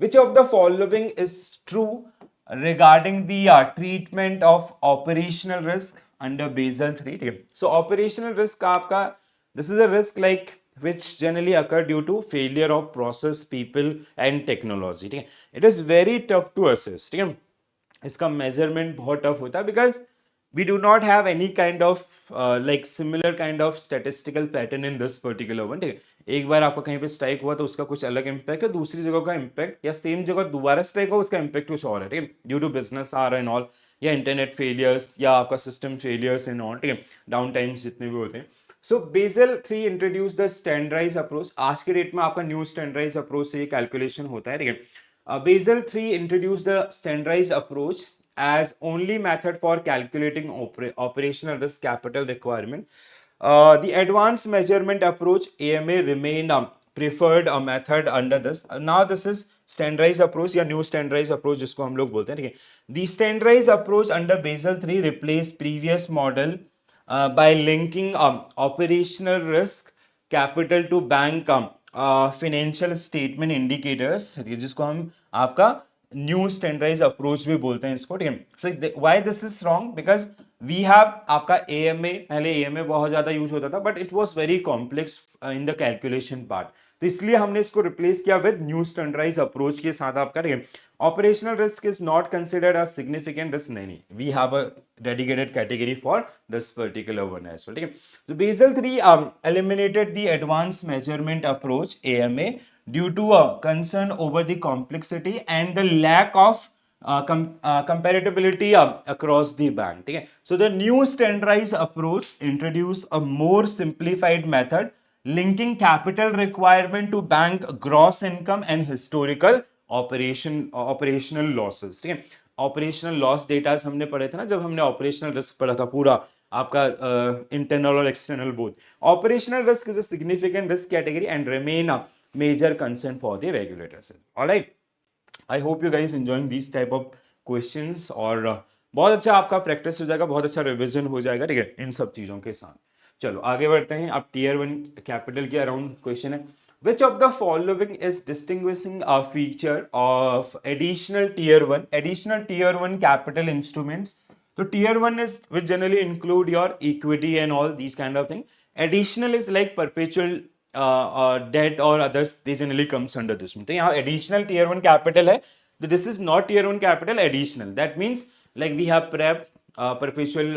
Which of the following is true regarding the treatment of operational risk under Basel 3? So operational risk aapka, this is a risk like which generally occur due to failure of process, people and technology. It is very tough to assess. इसका measurement बहुत tough होता है because we do not have any kind of like similar kind of statistical pattern in this particular one, ठीक है। एक बार आपका कहीं पे स्ट्राइक हुआ तो उसका कुछ अलग इम्पैक्ट है, दूसरी जगह का इम्पैक्ट, या सेम जगह दोबारा स्ट्राइक हो उसका इम्पैक्ट कुछ और है, ठीक है, due to business are and all, या इंटरनेट फेलियर्स, या आपका सिस्टम फेलियर्स एंड ऑल, ठीक है, डाउन टाइम्स जितने भी होते हैं। So Basel 3 introduce the standardize approach, आज के डेट में आपका न्यू स्टैंडर्डाइज अप्रोच से ये कैलकुलेशन होता है, ठीक है। Basel 3 introduce the standardize approach as only method for calculating operational risk capital requirement. The advanced measurement approach AMA remain preferred method under this. Now this is standardized approach या new standardized approach जिसको हम लोग बोलते हैं, ठीक है। The standardized approach under Basel 3 replace previous model by linking operational risk capital to bank financial statement indicators, जिसको हम आपका न्यू स्टैंडर्डाइज अप्रोच भी बोलते हैं इसको, ठीक है। So why this is wrong, because we have आपका एएमए, पहले एएमए बहुत ज्यादा यूज होता था but it was very complex in the calculation part, तो इसलिए हमने इसको रिप्लेस किया विद न्यू स्टैंडर्डाइज अप्रोच के साथ। आप करेंगे operational risk is not considered a significant risk, नहीं, we have a dedicated category for this particular one as well, ठीक है। तो Basel 3 eliminated the advanced measurement approach AMA due to a concern over the complexity and the lack of comparability across the bank, ठीक है। So the new standardized approach introduced a more simplified method linking capital requirement to bank gross income and historical operational losses, ठीक है। Operational loss data हमने पढ़े थे ना जब हमने ऑपरेशनल रिस्क पढ़ा था पूरा आपका इंटरनल और external both. Operational risk is a significant risk category and remain a major concern for the regulators. Alright, I hope you guys enjoying this type of questions, और बहुत अच्छा आपका प्रैक्टिस हो जाएगा, बहुत अच्छा रिविजन हो जाएगा, ठीक है, इन सब चीजों के साथ। चलो आगे बढ़ते हैं। अब टीयर 1 कैपिटल के अराउंड क्वेश्चन है, which of the following is distinguishing a feature of additional tier 1 capital instruments? So tier 1 is which generally include your equity and all these kind of thing. Additional is like perpetual debt or others, they generally comes under this one. तो यहाँ additional tier 1 capital है, so this is not tier 1 capital, additional, that means like we have prep perpetual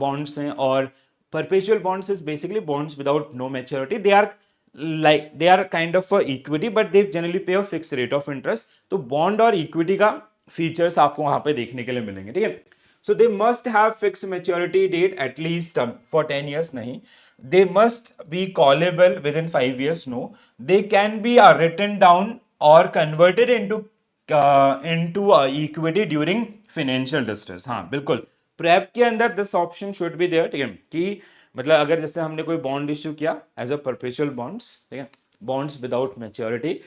bonds हैं, और perpetual bonds is basically bonds without no maturity, they are kind of equity but they generally pay a fixed rate of interest, तो bond और equity का features आपको वहां पे देखने के लिए मिलेंगे, ठीक है। So they must have fixed maturity date at least for 10 years, नहीं, they must be callable within 5 years, no, they can be written down or converted into equity during financial distress। हाँ बिल्कुल, प्रेप के अंदर this option should be there, ठीक है, कि मतलब अगर जैसे हमने कोई बॉन्ड इश्यू किया एज अ परपेचुअल बॉन्ड्स, ठीक है, bonds without maturity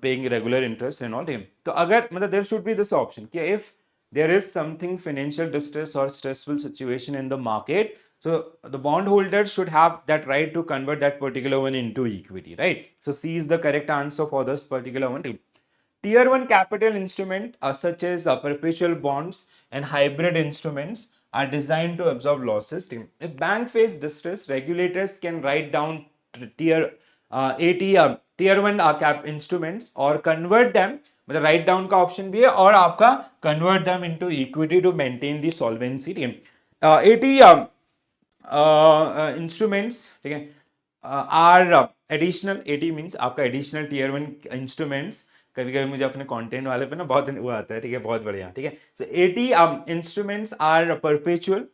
paying regular interest and all, ठीक है, तो अगर मतलब there should be this option कि if there is something financial distress or stressful situation in the market, so the bondholder should have that right to convert that particular one into equity, right? So C is the correct answer for this particular one. Tier 1 capital instrument such as perpetual bonds and hybrid instruments are designed to absorb losses. If bank face distress, regulators can write down tier 80 tier 1 cap instruments or convert them, मतलब write down का option भी है और आपका convert them into equity to maintain the solvency, ठीक है। 80 instruments, ठीक है, आर एडिशनल, 80 मीन्स आपका एडिशनल टीयर 1 इंस्ट्रूमेंट्स। कभी कभी मुझे अपने कंटेंट वाले पे ना बहुत वो आता है, ठीक है, बहुत बढ़िया, ठीक है। So 80 instruments are perpetual,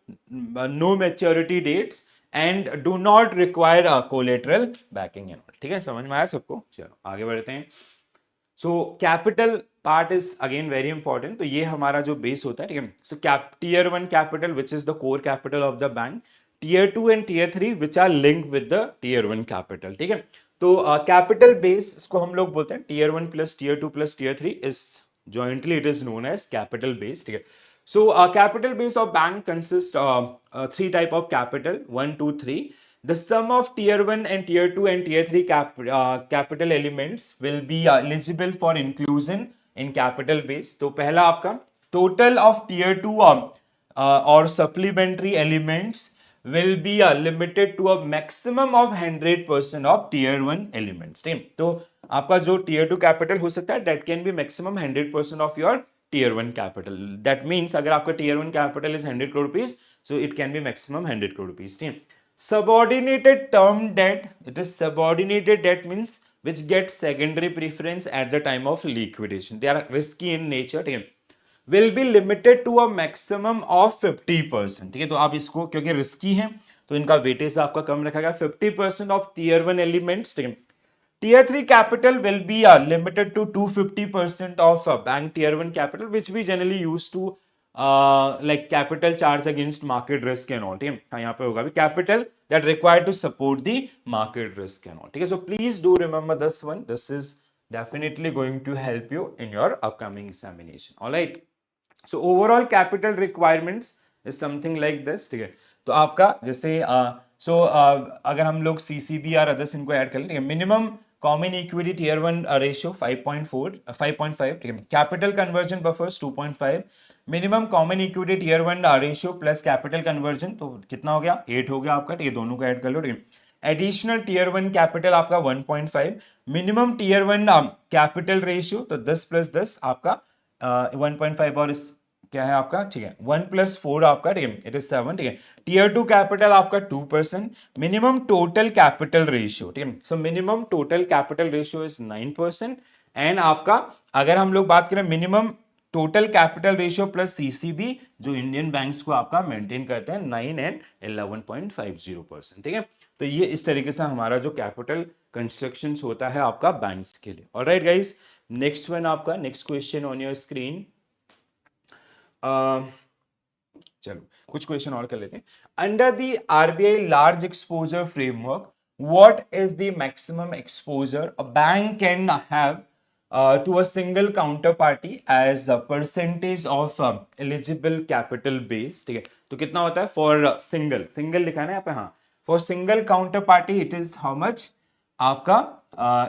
no maturity dates and do not require collateral backing and, ठीक है, समझ में आया सबको। चलो आगे बढ़ते हैं। So capital part is again very important, तो ये हमारा जो बेस होता है, ठीक है। So tier 1 capital which is the core capital of the bank, tier 2 and tier 3 which are linked with the tier 1 capital, ठीक है। तो कैपिटल बेस इसको हम लोग बोलते हैं tier 1 plus tier 2 plus tier 3 is jointly it is known as capital base, ठीक है। So capital base of bank consists three type of capital, 1 2 3. The sum of tier 1 and tier 2 and tier 3 capital elements will be eligible for inclusion in capital base. तो पहला आपका total of tier 2 or supplementary elements will be limited to a maximum of 100% of tier 1 elements, ठीक है। तो आपका जो tier 2 capital हो सकता है that can be maximum 100% of your tier 1 capital. That means अगर आपका tier 1 capital is 100 crore rupees, so it can be maximum 100 crore rupees, ठीक है। Subordinated term debt, it is subordinated debt means which gets secondary preference at the time of liquidation. They are risky in nature, ठीक है, will be limited to a maximum of 50%, ठीक है। तो आप इसको क्योंकि रिस्की है तो इनका वेटेज आपका कम रखा गया, 50% ऑफ टीयर 1 एलिमेंट्स, ठीक है। Tier 3 capital will be limited to 250% of bank tier 1 capital, which we generally use to like capital charge against market risk and all, ठीक है। हाँ यहाँ पे होगा भी capital that required to support the market risk and all, ठीक है। So please do remember this one. This is definitely going to help you in your upcoming examination. All right. So overall capital requirements is something like this, ठीक है। तो आपका जैसे अगर हम लोग सीसीबी और अदर्स इनको ऐड कर लें, minimum common equity tier one ratio 5.5, ठीक है। Capital conversion buffers 2.5, minimum common equity tier one ratio plus capital conversion, तो कितना हो गया 8 हो गया आपका, ठीक है। दोनों को ऐड कर लो, ठीक है। एडिशनल टीयर वन कैपिटल आपका 1.5, minimum tier one capital ratio, तो 10 प्लस 10 आपका 1.5, और इस क्या है आपका, ठीक है, 1+4 आपका, ठीक है, इट इज 7, ठीक है। टीयर टू कैपिटल आपका 2%, मिनिमम टोटल कैपिटल रेशियो, ठीक है। So minimum total capital ratio is 9%, and आपका अगर हम लोग बात करें minimum total capital ratio plus CCB, जो इंडियन बैंक्स को आपका मेंटेन करते हैं, 9 एंड 11.50%, ठीक है। तो ये इस तरीके से हमारा जो कैपिटल कंस्ट्रक्शन होता है आपका बैंक्स के लिए। ऑलराइट गाइस, नेक्स्ट वन आपका, next question on your screen. चलो कुछ क्वेश्चन और कर लेते हैं। Under the RBI large exposure framework, what is the maximum exposure a bank can have to a single counter party as a percentage of eligible capital base, ठीक है। तो कितना होता है फॉर सिंगल, सिंगल लिखा है ना यहाँ पे, हाँ, for single counter party it is how much आपका,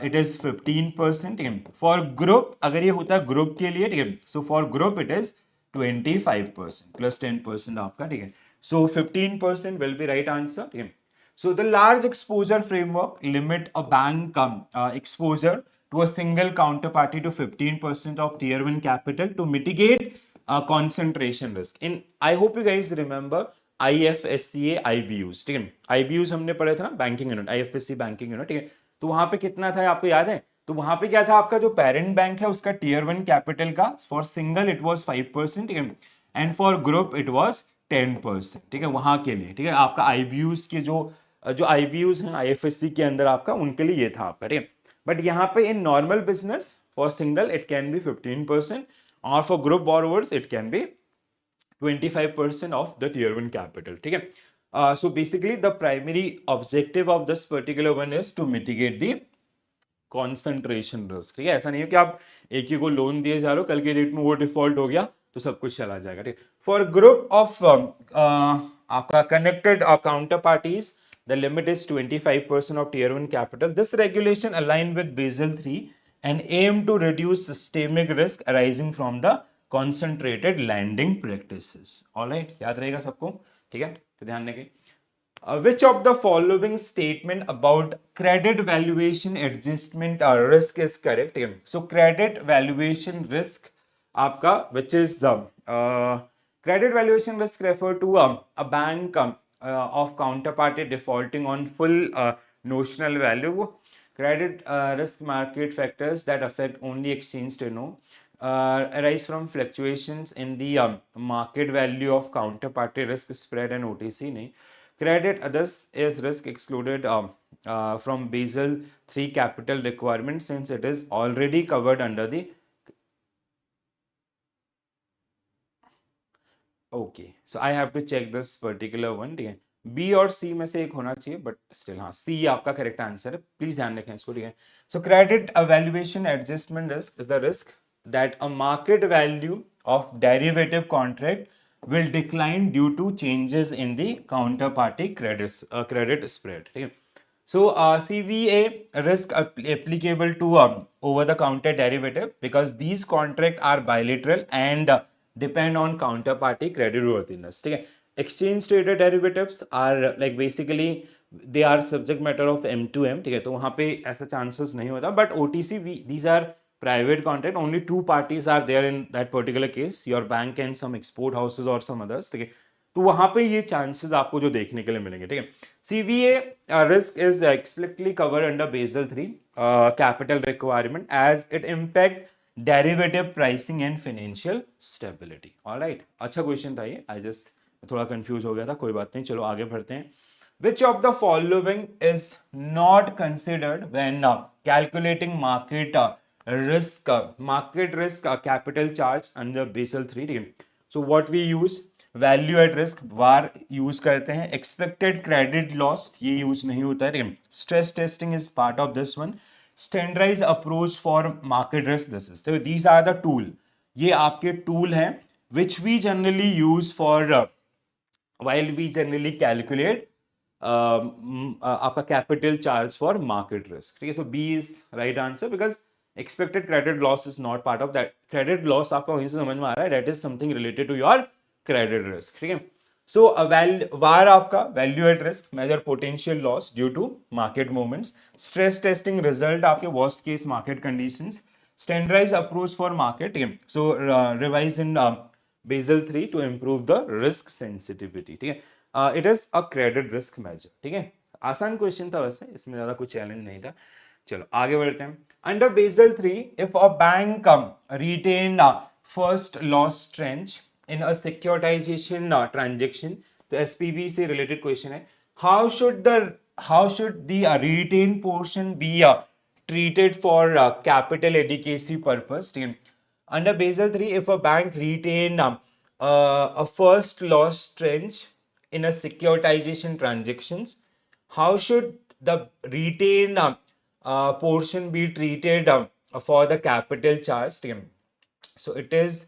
इट इज 15%, ठीक है। फॉर ग्रुप अगर ये होता है ग्रुप के लिए, ठीक है, so for group it is 25% plus 10% आपका, ठीक है। सो 15% विल बी राइट आंसर, ठीक है। So the large exposure framework limit a bank exposure to a single counterparty to 15% of tier 1 capital to mitigate concentration risk. In I hope you guys remember IFSCA IBUs, ठीक है। IBUs हमने पढ़े थे ना, banking unit, IFSC banking unit, ठीक है। तो वहां पे कितना था आपको याद है? तो वहां पे क्या था आपका, जो पेरेंट बैंक है उसका टीयर 1 कैपिटल का फॉर सिंगल इट वाज 5%, ठीक है, and for group it was 10%, ठीक है, वहां के लिए, ठीक है। आपका आईबीयूज के जो आईबीयूज हैं आईएफएससी के अंदर आपका, उनके लिए ये था आपका, ठीक है। बट यहाँ पे in normal business for single it can be 15%, और for group borrowers it can be 25% of the tier 1 capital, ठीक है। So basically the primary objective of this particular one is to mitigate the concentration risk, ठीक है। ऐसा नहीं है कि आप एक ही को लोन दिए जा रहे हो, कल के डेट में वो डिफॉल्ट हो गया तो सब कुछ चला जाएगा, ठीक। फॉर ग्रुप ऑफ आपका connected counter parties the limit is 25% of tier 1 capital. This regulation aligned with Basel III and aim to reduce systemic risk arising from the concentrated lending practices. All right, याद रहेगा सबको, ठीक है, तो ध्यान रखें। Which of the following statement about credit valuation adjustment risk is correct? So credit valuation risk आपका, which is credit valuation risk refer to a bank of counterparty defaulting on full notional value. Credit risk market factors that affect only exchange turnover arise from fluctuations in the market value of counterparty risk spread and OTC. नहीं, credit others is risk excluded from Basel III capital requirement since it is already covered under the okay. So I have to check this particular one, ठीक है। B और सी में से एक होना चाहिए, but still हाँ, सी आपका करेक्ट आंसर है, प्लीज ध्यान रखें इसको, ठीक है। सो credit valuation adjustment risk is the risk that a market value of derivative contract will decline due to changes in the counterparty credit spread, ठीक है। So CVA risk applicable to over-the-counter derivative because these contracts are bilateral and depend on counterparty creditworthiness, ठीक है। Exchange traded derivatives are like basically they are subject matter of M2M, ठीक है, तो वहाँ पे ऐसा chances नहीं होता, but OTC these are private contract, only two parties are there in that particular case, your bank and some export houses or some others, ठीक है। तो वहां पे ये चांसेस आपको जो देखने के लिए मिलेंगे, ठीक है। CVA risk is explicitly covered under Basel 3 capital requirement as it impact derivative pricing and financial stability. Alright, अच्छा क्वेश्चन था ये, आई जस्ट थोड़ा कंफ्यूज हो गया था, कोई बात नहीं, चलो आगे बढ़ते हैं। Which of the following is not considered when calculating market risk capital charge under Basel 3? So what we use, value at risk VaR use करते हैं, एक्सपेक्टेड क्रेडिट लॉस ये यूज नहीं होता है, stress testing is part of this one, standardize approach for market risk, this is, तो these are the tool, ये आपके tool हैं which we generally use for while we generally calculate आपका capital charge for market risk, ठीक है। तो B is right answer because expected credit loss is not part of that. Credit loss आपका वहीं से समझ में आ रहा है, that is something related to your credit risk, ठीक है। सो वार आपका value at risk measure potential loss due to market movements. Stress testing result आपके worst case market conditions. Standardize approach for market, ठीक है। So revise in Basel 3 to improve the risk sensitivity, ठीक है। It is a credit risk measure, ठीक है। आसान question था वैसे, इसमें ज्यादा कुछ चैलेंज नहीं था। चलो आगे बढ़ते हैं। Under Basel 3 if a bank retain first loss tranche in a securitization transaction, तो एसपीबी से रिलेटेड क्वेश्चन है। How should the retain portion be treated for capital adequacy purpose, ठीक है। Under Basel 3, if a bank retain a first loss tranche in a securitization transactions, how should the retain portion be treated for the capital charge, ठीक है। So it is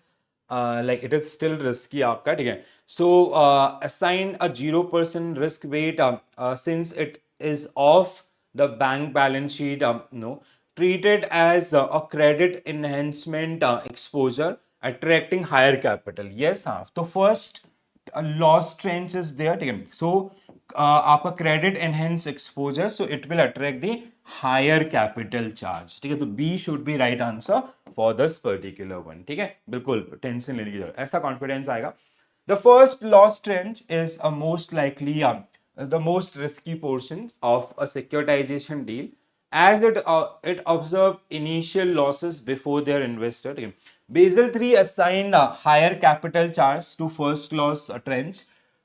like it is still risky आपका, ठीक है। So assign a 0% risk weight since it is off the bank balance sheet, no, treated as a credit enhancement exposure attracting higher capital, yes हाँ। तो first loss trends is there, ठीक है। So आपका credit enhance exposure, so it will attract the higher capital charge, ठीक है। तो B should be right answer for this particular one, ठीक है। बिल्कुल टेंशन लेने की जरूरत, ऐसा कॉन्फिडेंस आएगा। The first loss trend is a most likely the most risky portion of a securitization deal as it observe initial losses before their investor. Basel 3 assign a higher capital charge to first loss trends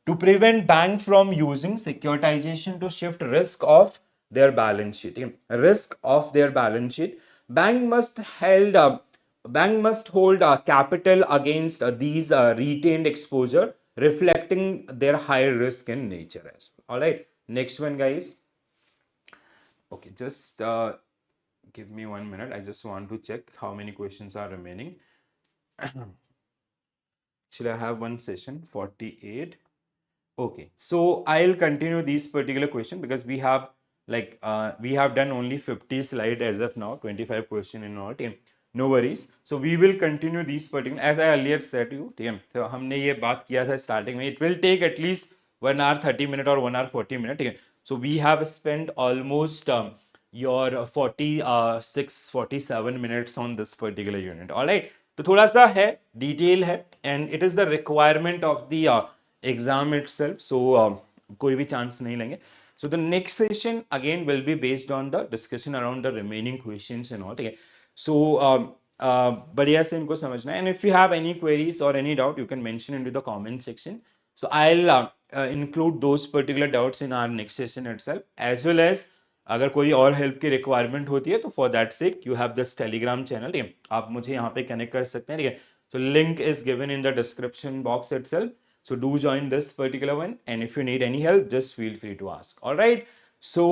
to prevent bank from using securitization to shift risk of their balance sheet, risk of their balance sheet. Bank must hold capital against these retained exposure, reflecting their high risk in nature as well. All right, next one, guys. Okay, just give me 1 minute. I just want to check how many questions are remaining. Should I have one session? 48. Okay, so I'll continue these particular question because we have we have done only 50 slide as of now, 25 question in all. No worries. So we will continue these particular as I earlier said to you. तो हमने ये बात किया था starting में. It will take at least 1 hour 30 minute or 1 hour 40 minute. So we have spent almost your 47 minutes on this particular unit. All right. तो थोड़ा सा है डिटेल है and it is the requirement of the exam itself, so कोई भी chance नहीं लेंगे। So the next session again will be based on the discussion around the remaining questions and all, ठीक है। सो बढ़िया से इनको समझना है and if you have any queries और any doubt you can mention into the comment section, so I'll include those particular doubts in our next session itself, as well as अगर कोई और हेल्प की रिक्वायरमेंट होती है तो for that sake you have this Telegram channel, ठीक है। आप मुझे यहाँ पे कनेक्ट कर सकते हैं, ठीक है। So link is given in the description box itself. So do join this particular one, and if you need any help, just feel free to ask. All right. So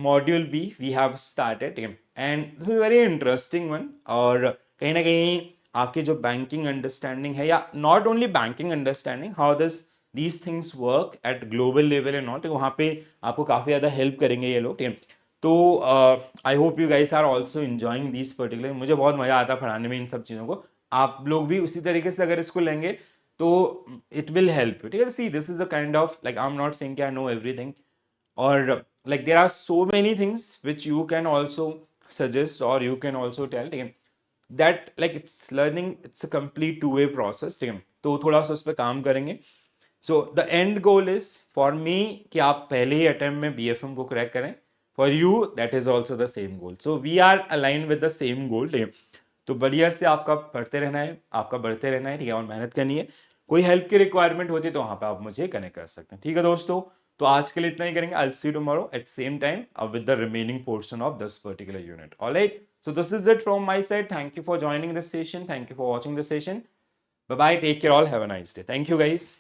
module B we have started, and this is a very interesting one. और कहीं ना कहीं आपके जो banking understanding है या not only banking understanding, how this these things work at global level and not, वहाँ पे आपको काफ़ी ज़्यादा हेल्प करेंगे ये लोग, ठीक है। तो I hope you guys are also enjoying this particular, मुझे बहुत मजा आता है पढ़ाने में इन सब चीज़ों को। आप लोग भी उसी तरीके से अगर इसको लेंगे तो इट विल हेल्प, ठीक है। See this is a kind of like I am not saying I know everything, और like there are so many things which you can also suggest or you can also tell, ठीक है। that like it's learning, it's a complete two-way process, ठीक है। तो थोड़ा सा उस पर काम करेंगे। So the end goal is for me कि आप पहले ही अटेम्प्ट में BFM को क्रैक करें। For you that is also the same goal, so we are align with the same goal, ठीक है। तो बढ़िया से आपका पढ़ते रहना है, आपका बढ़ते रहना है, ठीक है, और मेहनत करनी है। कोई हेल्प की रिक्वायरमेंट होती है तो वहां पे आप मुझे कनेक्ट कर सकते हैं, ठीक है दोस्तों। तो आज के लिए इतना ही करेंगे। I will see you tomorrow at same time with the remaining portion of this particular unit. Alright, so this is it from my side. Thank you for joining this session. Thank you for watching this session. Bye bye. Take care all. Have a nice day. Thank you guys.